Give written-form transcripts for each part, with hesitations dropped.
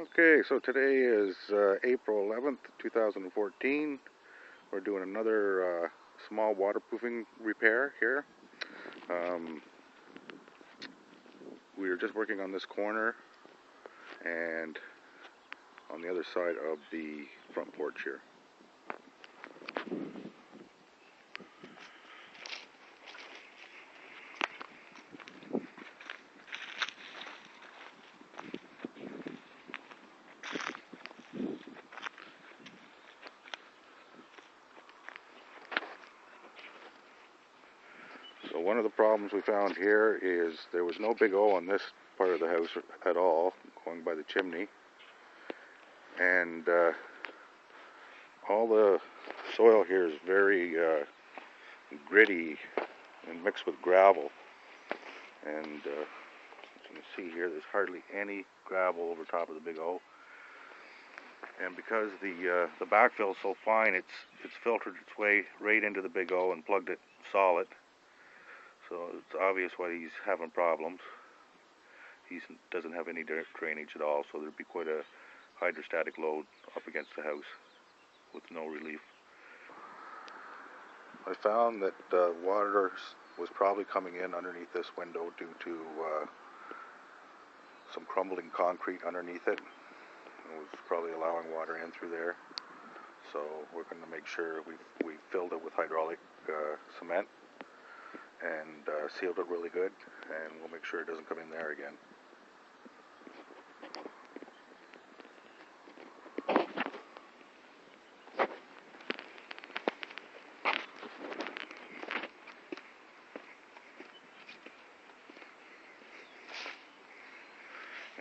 Okay, so today is April 11th, 2014. We're doing another small waterproofing repair here. We are just working on this corner and on the other side of the front porch here. So one of the problems we found here is there was no big O on this part of the house at all, going by the chimney. And all the soil here is very gritty and mixed with gravel. And as you can see here, there's hardly any gravel over top of the big O. And because the backfill is so fine, it's filtered its way right into the big O and plugged it solid. So it's obvious why he's having problems. He doesn't have any drainage at all, so there'd be quite a hydrostatic load up against the house with no relief. I found that water was probably coming in underneath this window due to some crumbling concrete underneath it. It was probably allowing water in through there. So we're going to make sure we filled it with hydraulic cement and sealed it really good, and we'll make sure it doesn't come in there again.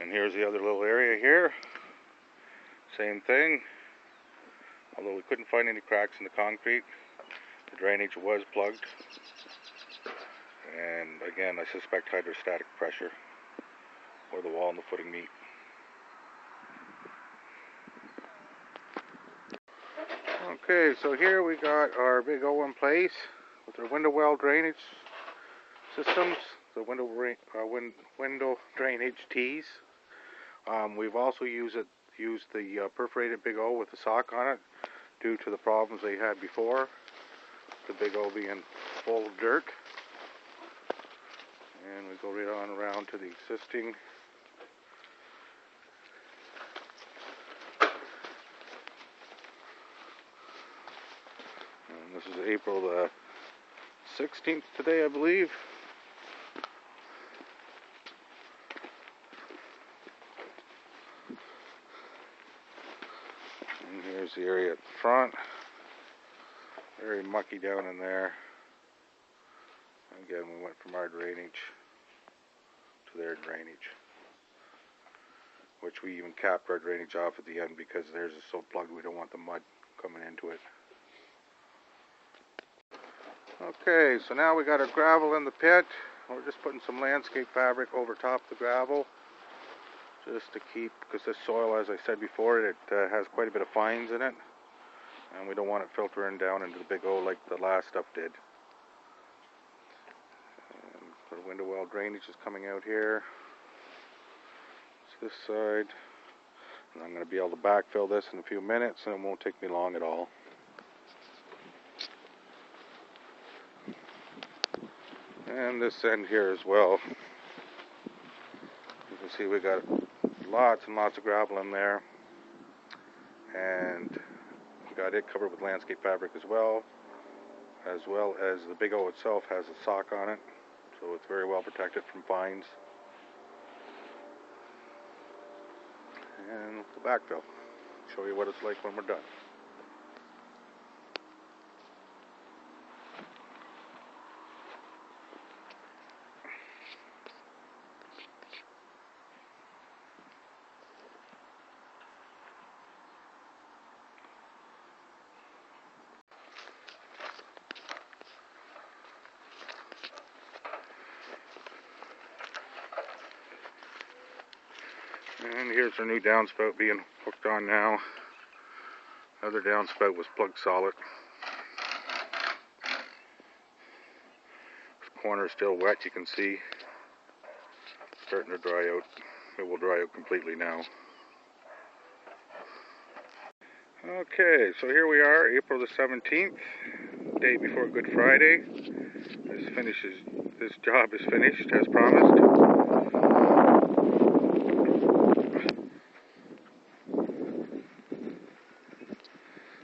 And here's the other little area here. Same thing. Although we couldn't find any cracks in the concrete, the drainage was plugged. And again, I suspect hydrostatic pressure where the wall and the footing meet. Okay, so here we got our big O in place with our window well drainage systems, the window drainage tees. We've also used the perforated big O with the sock on it due to the problems they had before, the big O being full of dirt. And we go right on around to the existing. And this is April the 16th today, I believe. And here's the area at the front. Very mucky down in there. Again, we went from our drainage to their drainage, which we even capped our drainage off at the end because theirs is so plugged we don't want the mud coming into it. Okay, so now we got our gravel in the pit. We're just putting some landscape fabric over top the gravel just to keep, because this soil, as I said before, it has quite a bit of fines in it, and we don't want it filtering down into the big O like the last stuff did. The window well drainage is coming out here. It's this side. And I'm going to be able to backfill this in a few minutes, and it won't take me long at all. And this end here as well. You can see we got lots and lots of gravel in there. And we got it covered with landscape fabric as well as the big O itself has a sock on it. So it's very well protected from fines. And the backfill. Show you what it's like when we're done. And here's our new downspout being hooked on now. Other downspout was plugged solid. This corner is still wet, you can see. It's starting to dry out. It will dry out completely now. Okay, so here we are, April the 17th, day before Good Friday. This job is finished as promised.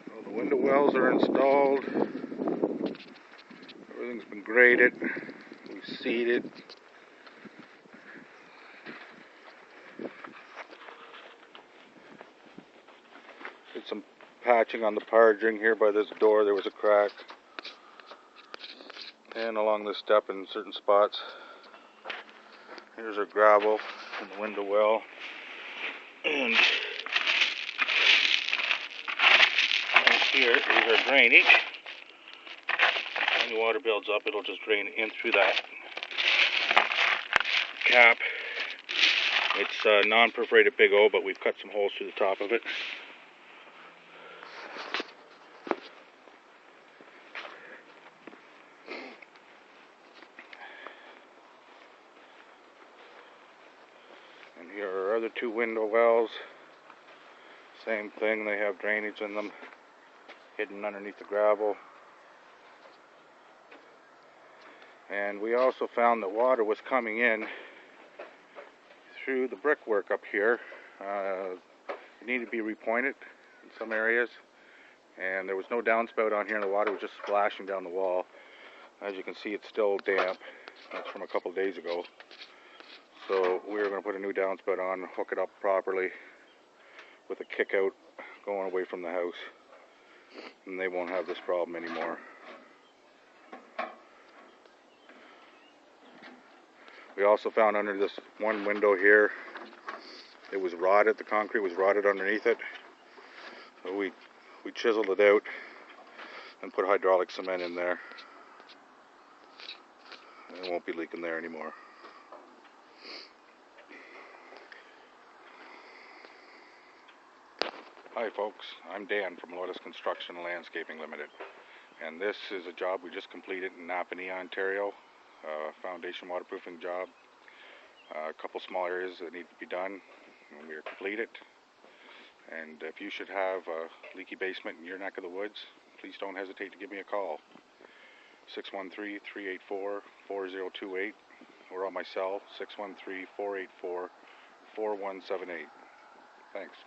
So the window wells are installed. Everything's been graded. We've seeded. Did some patching on the parging here by this door. There was a crack. And along this step in certain spots. Here's our gravel in the window well. And here is our drainage. When the water builds up, it'll just drain in through that cap. It's non-perforated Big O, but we've cut some holes through the top of it. And here are our other two window wells. Same thing, they have drainage in them, hidden underneath the gravel. And we also found that water was coming in through the brickwork up here. It needed to be repointed in some areas. And there was no downspout on here, and the water was just splashing down the wall. As you can see, it's still damp. That's from a couple days ago. So we're going to put a new downspout on, hook it up properly with a kick out going away from the house. And they won't have this problem anymore. We also found under this one window here, it was rotted, the concrete was rotted underneath it. So we chiseled it out and put hydraulic cement in there. And it won't be leaking there anymore. Hi folks, I'm Dan from Loyalist Construction and Landscaping Limited. And this is a job we just completed in Napanee, Ontario. Foundation waterproofing job. A couple small areas that need to be done, and we are completed. And if you should have a leaky basement in your neck of the woods, please don't hesitate to give me a call. 613-384-4028, or on my cell, 613-484-4178. Thanks.